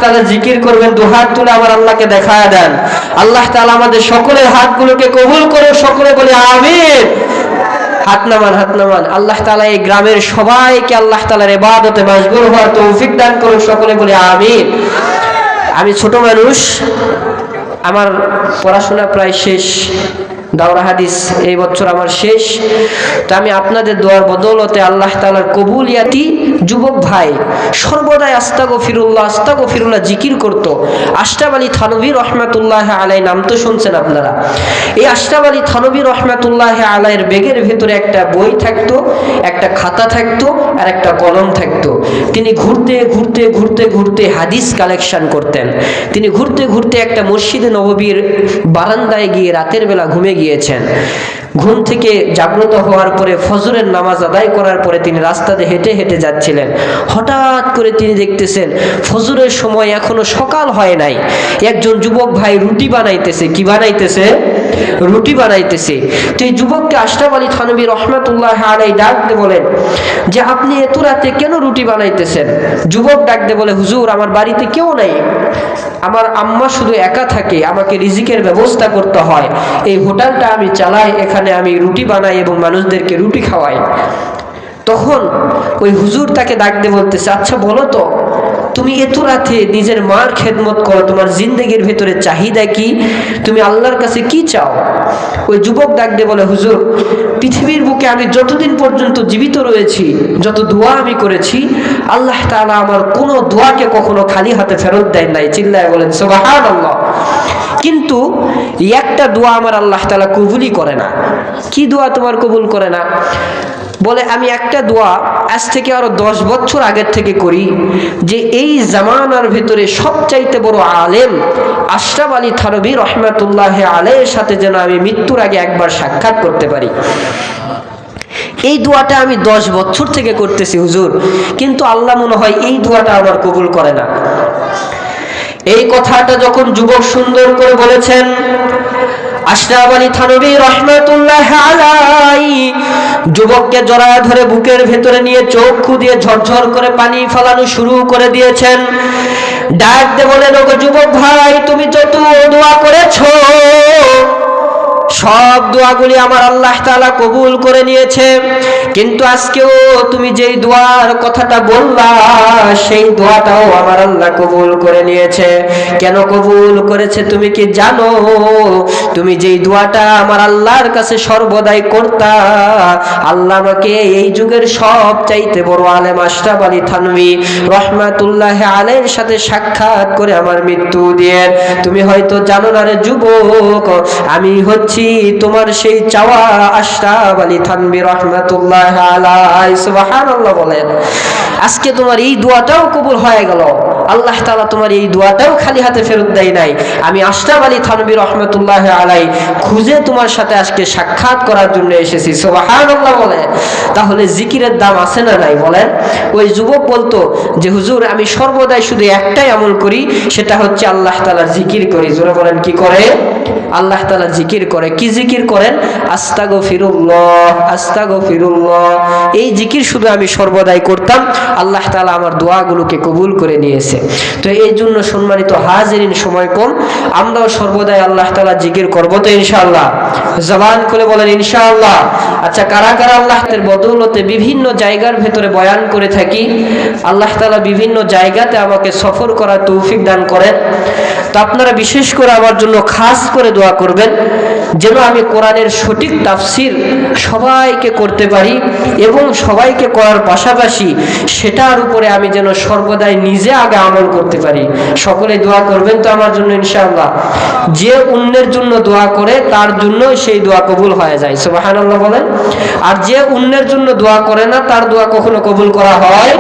তাআলা জিকির করবেন, দুহাত তুলে আমার আল্লাহকে দেখায়া দেন। আল্লাহ তাআলা আমাদের সকলের হাতগুলোকে কবুল করে, সকলে বলে আমিন। হাত নামান, হাত নামান। আল্লাহ তাআলা এই গ্রামের সবাইকে আল্লাহ তাআলার ইবাদতে মাশগুল হওয়ার তৌফিক দান করুন, সকলে বলে আমিন। আমি ছোট মানুষ, আমার পড়াশোনা প্রায় শেষ, দাওরা হাদিস এই বছর আমার শেষ। তো আমি আপনাদের দোয়ার বদৌলতে আল্লাহ তাআলার কবুলিয়াতি যুবক ভাই সর্বদাই আস্তাগফিরুল্লাহ আস্তাগফিরুল্লাহ জিকির করত। আশরাফ আলী থানভী রহমাতুল্লাহ আলাই, নাম তো শুনছেন আপনারা। এই আশরাফ আলী থানভী রহমাতুল্লাহ আলাইয়ের ব্যাগের ভেতরে একটা বই থাকতো, একটা খাতা থাকতো, আর একটা কলম থাকতো। তিনি ঘুরতে ঘুরতে ঘুরতে ঘুরতে হাদিস কালেকশন করতেন। তিনি ঘুরতে ঘুরতে একটা মসজিদে নববীর বারান্দায় গিয়ে রাতের বেলা ঘুমে গিয়েছেন। ঘুম থেকে জাগ্রত হওয়ার পরে ফজরের নামাজ আদায় করার পরে তিনি রাস্তাতে হেঁটে হেঁটে যাচ্ছিলেন। হঠাৎ করে তিনি দেখতেছেন ফজরের সময় এখনো সকাল হয় নাই, একজন যুবক ভাই রুটি বানাইতেছে। কি বানাইতেছে? রুটি বানাইতেছে। তো এই যুবককে আশরাফ আলী থানভী রহমাতুল্লাহ আলাইহি ডাকতে বলেন যে আপনি এত রাতে কেন রুটি বানাইতেছেন? যুবক ডাকতে বলে, হুজুর আমার বাড়িতে কেউ নাই, আমার আম্মা শুধু একা থাকে, আমাকে রিজিকের ব্যবস্থা করতে হয়, এই হোটেলটা আমি চালাই, এখানে আমি রুটি বানাই এবং মানুষদেরকে রুটি খাওয়াই। তখন ওই হুজুর তাকে ডাকতে বলতেছে, আচ্ছা বলো তো, তুমি এত রাতে নিজের মার খেদমত করো, তোমার জিন্দেগির ভেতরে চাহিদা কি? তুমি আল্লাহর কাছে কি চাও? ওই যুবক ডাকতে বলে, হুজুর পৃথিবীর বুকে আমি যতদিন পর্যন্ত জীবিত রয়েছি, যত দোয়া আমি করেছি, আল্লাহ তাআলা আমার কোনো দোয়াকে কখনো খালি হাতে ফেরত দেয় নাই। চিল্লায় বলেন সুবহানাল্লাহ। কিন্তু একটা দোয়া আমার আল্লাহ তাআলা কবুলই করে না। কি দোয়া তোমার কবুল করে না? বলে, আমি একটা দোয়া আজ থেকে আরো 10 বছর আগের থেকে করি, যে এই জামানার ভেতরে সবচাইতে বড় আলেম আশরাফ আলী থানভী রহমাতুল্লাহ আলাইহির সাথে যেন আমি মৃত্যুর আগে একবার সাক্ষাৎ করতে পারি। এই দোয়াটা আমি 10 বছর থেকে করতেছি হুজুর, কিন্তু আল্লাহ মনে হয় এই দোয়াটা আমার কবুল করে না। এই কথাটা যখন যুবক সুন্দর করে বলেছেন, আশরাফ আলী থানভী রহমাতুল্লাহ আলাইহি যুবককে জড়ায় ধরে বুকের ভেতরে নিয়ে চক্ষু দিয়ে ঝরঝর করে পানি ফেলানো শুরু করে দিয়েছেন। ডাক দিয়ে বলেন, ওগো যুবক ভাই, তুমি যত দোয়া করেছো সব দোয়াগুলি আমার আল্লাহ তাআলা কবুল করে নিয়েছে, কিন্তু আজকেও তুমি যেই দোয়ার কথাটা বললা সেই দোয়াটাও আমার আল্লাহ কবুল করে নিয়েছে। কেন কবুল করেছে তুমি কি জানো? তুমি যেই দোয়াটা আমার আল্লাহর কাছে সর্বদাই করতা, আল্লাহ আমাকে এই যুগের সব চাইতে বড় আলেম আশরাফ আলী থানভী রহমাতুল্লাহ আলাইহির সাথে সাক্ষাৎ করে আমার মৃত্যু দিয়ে। তুমি হয়তো জানো না রে যুবক, আমি হচ্ছি তোমার সেই চাওয়া আশরাফ আলী থানভী রহমাতুল্লাহ আলাইহি। সুবহানাল্লাহ বলেন। আজকে তোমার এই দোয়াটাও কবুল হয়ে গেল। আল্লাহ তাআলা তোমার এই দোয়াটাও খালি হাতে ফেরত দেয় নাই। আমি আশরাফ আলী থানভী রহমাতুল্লাহ আলাইহি খুঁজে তোমার সাথে আজকে সাক্ষাৎ করার জন্য এসেছি। সুবহানাল্লাহ বলেন। তাহলে জিকিরের দাম আছে না নাই বলেন? ওই যুবক বলতো যে হুজুর আমি সর্বদাই শুধু একটাই আমল করি, সেটা হচ্ছে আল্লাহ তাআলার জিকির করি। জোরে বলেন, কি করে? আল্লাহ তাআলা জিকির করে। কি জিকির করেন? আস্তাগফিরুল্লাহ আস্তাগফিরুল্লাহ। এই জিকির শুধু আমি সর্বদাই করতাম, আল্লাহ তাআলা আমার দোয়াগুলোকে কবুল করে নিয়েছে। তো এই জন্য সম্মানিত হাজিরিন, সময় কম, আমরাও সর্বদাই আল্লাহ তাআলা জিকির করব তো ইনশাআল্লাহ। জবান খুলে বলেন ইনশাআল্লাহ। আচ্ছা, কারা কারা আল্লাহর বদৌলতে বিভিন্ন জায়গার ভেতরে বয়ান করে থাকি? আল্লাহ তাআলা বিভিন্ন জায়গাতে আমাকে সফর করার তৌফিক দান করেন। তো আপনারা বিশেষ করে আমার জন্য খাস করে দোয়া করবেন যেন আমি কোরআনের সঠিক তাফসির সবাইকে করতে পারি এবং সবাইকে করার পাশাপাশি সেটার উপরে আমি যেন সর্বদাই নিজে আগে আমল করতে পারি। সকলে দোয়া করবেন তো আমার জন্য ইনশাআল্লাহ। যে অন্যের জন্য দোয়া করে তার জন্য সেই দোয়া কবুল হয়ে যায়। সুবহানাল্লাহ বলেন। আর যে অন্যের জন্য দোয়া করে না তার দোয়া কখনো কবুল করা হয়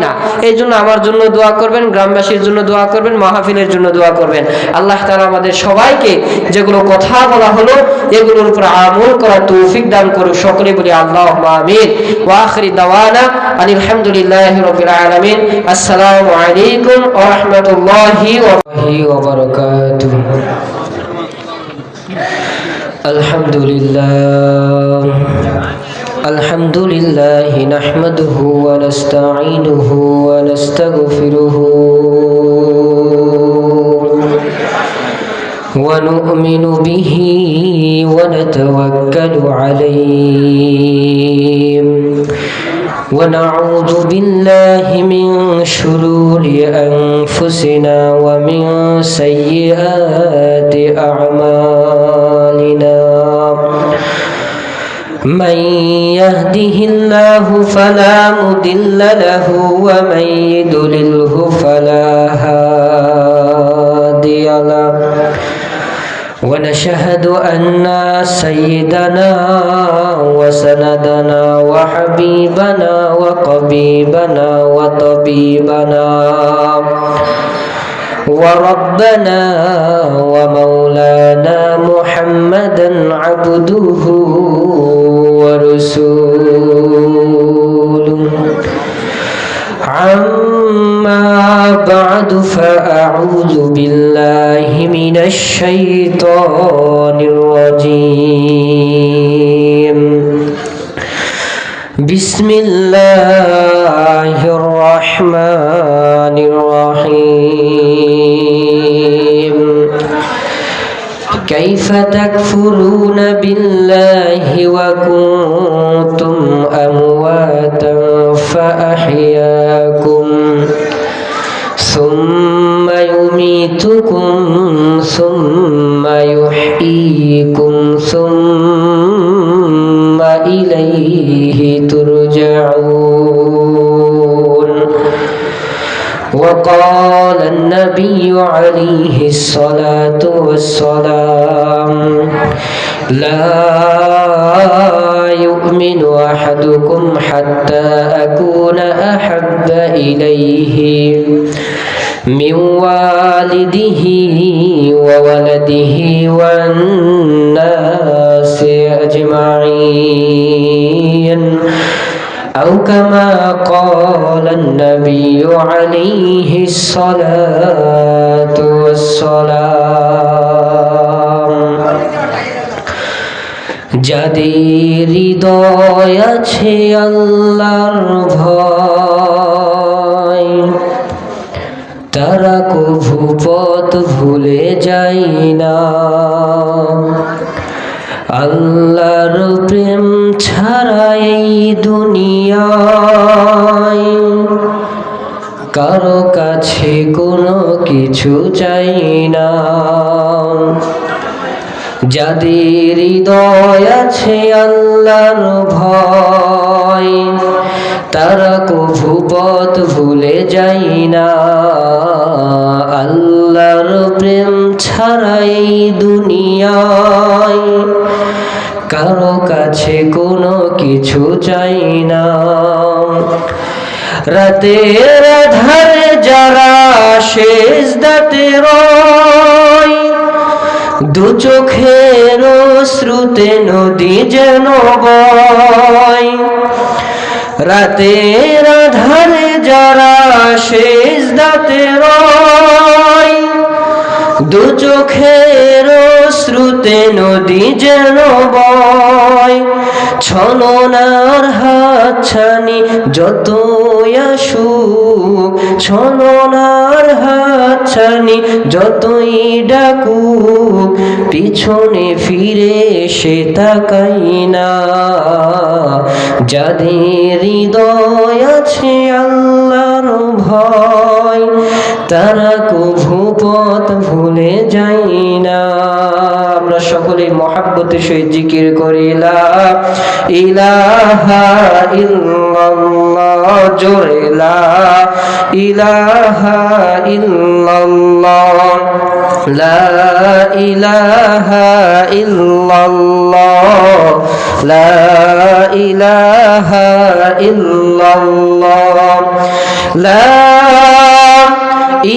না। এই জন্য আমার জন্য দোয়া করবেন, গ্রামবাসীর জন্য দোয়া করবেন, মাহফিলের জন্য দোয়া করবেন। আল্লাহ তাআলা আমাদের সবাইকে যেগুলো কথা বলা হলো এগুলোর উপর আমল করার তৌফিক দান করুন। সকলে বলি আল্লাহুম্মা আমিন। ওয়া আখিরি দাওয়ানা আলহামদুলিল্লাহি রাব্বিল আলামিন। আসসালামু আলাইকুম ওয়া রাহমাতুল্লাহি ওয়া বারাকাতুহু। আলহামদুলিল্লাহ আলহামদুলিল্লাহ নাহমাদুহু ওয়া নাস্তাঈনুহু ওয়া নাস্তাগফিরুহু ونؤمن به ونتوكل عليه ونعوذ بالله من شرور أنفسنا ومن سيئات أعمالنا من يهده الله فلا مضل له ومن يضلله فلا هادي له ونشهد أن سيدنا وسندنا وحبيبنا وقبيبنا وطبيبنا وربنا ومولانا محمدا عبده ورسوله عما بعد فأعوذ بالله من الشيطان الرجيم بسم الله الرحمن الرحيم كيف تكفرون بالله وكنتم أمواتا فأحياكم ثم يميتكم ثم يحييكم ثم إليه ترجعون وقال النبي عليه الصلاة والسلام لا يؤمن أحدكم حتى أكون أحب إليه من والده وولده والناس أجمعين أو كما قال النبي عليه الصلاة والسلام যাদের হৃদয় আছে আল্লাহর ভয় তারা কভু পথ ভুলে যায় না আল্লাহর প্রেম ছাড়া এই দুনিয়ায় কারো কাছে কোনো কিছু চাই না যাদের হৃদয় আছে আল্লাহর ভয় তারা কভু পথ ভুলে যায় না আল্লাহর প্রেম ছাড়া এই দুনিয়ায় কারো কাছে কোনো কিছু চাই না রাতের আধারে যারা সিজদাতে রয় দু চোখের অশ্রুতে নদী যেন বয় রাতের আধারে যারা সিজদাতে রয় দু চোখের অশ্রুতে নদী যেন বয় ছলনার হাতছানি যতই আসুক ছলনার হাতছানি যতই ডাকুক পিছনে ফিরে সে তাকাই না যাদের হৃদয় আছে আল্লাহর ভয় তারা কভু পথ ভুলে যায় না আমরা সকলে মহব্বতের সহিত জিকির করি লা ইলাহা ইল্লাল্লাহ জোরে লা ইলাহা ইল্লাল্লাহ লা ইলাহা ইল্লাল্লাহ লা ইলাহা ইল্লাল্লাহ লা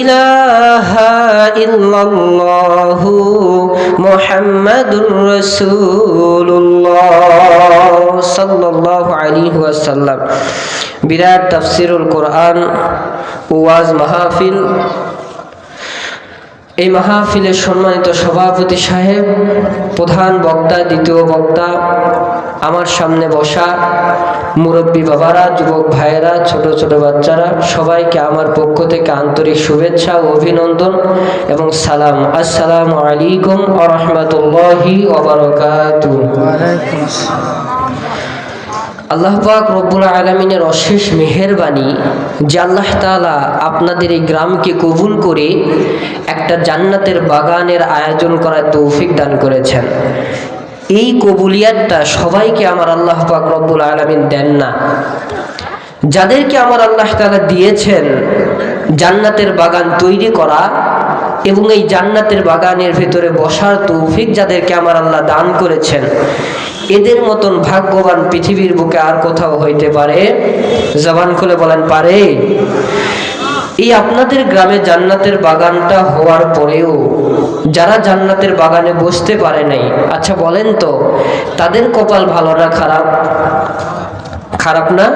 ইলাহা ইল্লাল্লাহু মুহাম্মাদুর রাসূলুল্লাহ সাল্লাল্লাহু আলাইহি ওয়াসাল্লাম। বিরাট তাফসীরুল কোরআন ওয়াজ মাহফিল। এই মাহফিলের সম্মানিত সভাপতি সাহেব, প্রধান বক্তা, দ্বিতীয় বক্তা আমার সামনে বসা মুরব্বী বাবারা, যুবক ভাইয়েরা, ছোট ছোট বাচ্চারা, সবাইকে আমার পক্ষ থেকে আন্তরিক শুভেচ্ছা ও অভিনন্দন এবং সালাম। আসসালামু আলাইকুম ওয়া রাহমাতুল্লাহি ওয়া বারাকাতুহু। আল্লাহ পাক রব্বুল আলামিনের অশেষ মেহেরবানি যে আল্লাহ তাআলা আপনাদের এই গ্রামকে কবুল করে একটা জান্নাতের বাগানের আয়োজন করার তৌফিক দান করেছেন। এই কবুলিয়াতটা সবাইকে আমার আল্লাহ পাক রব্বুল আলামিন দেন না। যাদেরকে আমার আল্লাহ তাআলা দিয়েছেন জান্নাতের বাগান তৈরি করা এবং এই জান্নাতের বাগানের ভিতরে বসার তৌফিক যাদেরকে আমার আল্লাহ দান করেছেন, এদের মতন ভাগ্যবান পৃথিবীর বুকে আর কোথাও হইতে পারে? জবান খুলে বলেন, পারে? এই আপনাদের গ্রামে জান্নাতের বাগানটা হওয়ার পরেও যারা জান্নাতের বাগানে বসতে পারে নাই, আচ্ছা বলেন তো তাদের কপাল ভালো না খারাপ? খারাপ না?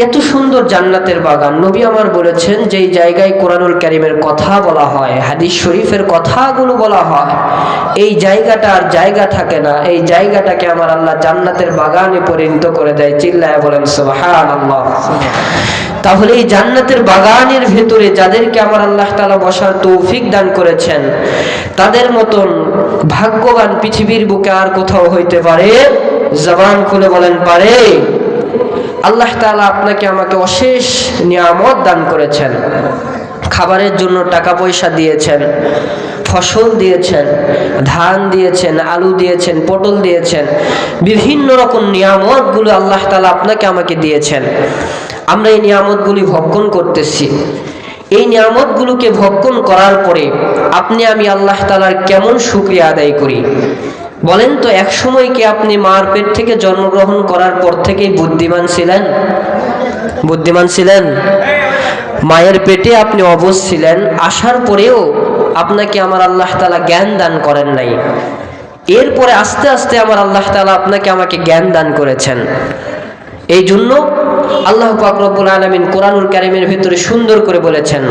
এত সুন্দর জান্নাতের বাগান, নবী আমার বলেছেন যেই জায়গায় কোরআনুল কারীমের কথা বলা হয়, হাদিস শরীফের কথাগুলো বলা হয়, এই জায়গাটা আর জায়গা থাকে না, এই জায়গাটাকে আমার আল্লাহ জান্নাতের বাগানে পরিণত করে দেয়। চিল্লায় বলেন সুবহানাল্লাহ। তাহলে এই জান্নাতের বাগানের ভেতরে যাদেরকে আমার আল্লাহ তাআলা বসার তৌফিক দান করেছেন, তাদের মতন ভাগ্যবান পৃথিবীর বুকে আর কোথাও হইতে পারে? জবান খুলে বলেন, পারে? আল্লাহ তাআলা আপনাকে আমাকে অশেষ নিয়ামত দান করেছেন। খাবারের জন্য টাকা পয়সা দিয়েছেন, ফসল দিয়েছেন, ধান দিয়েছেন, আলু দিয়েছেন, পটল দিয়েছেন, বিভিন্ন রকম নিয়ামতগুলো আল্লাহ তাআলা আপনাকে আমাকে দিয়েছেন। আমরা এই নিয়ামতগুলি ভক্ষণ করতেছি। এই নিয়ামতগুলোকে ভক্ষণ করার পরে আপনি আমি আল্লাহ তাআলার কেমন শুকরিয়া আদায় করি? বলেন তো, এক সময় কি আপনি মার পেট থেকে জন্মগ্রহণ করার পর থেকেই বুদ্ধিমান ছিলেন? বুদ্ধিমান ছিলেন? মায়ের পেটে আপনি অবশ ছিলেন, আসার পরেও আপনাকে আমার আল্লাহ তাআলা জ্ঞান দান করেন নাই। এরপরে আস্তে আস্তে আমার আল্লাহ তাআলা আপনাকে আমাকে জ্ঞান দান করেছেন। এই জন্য আল্লাহ পাক রব্বুল আলামিন কোরআনুল কারীমের ভিতরে সুন্দর করে বলেছেন,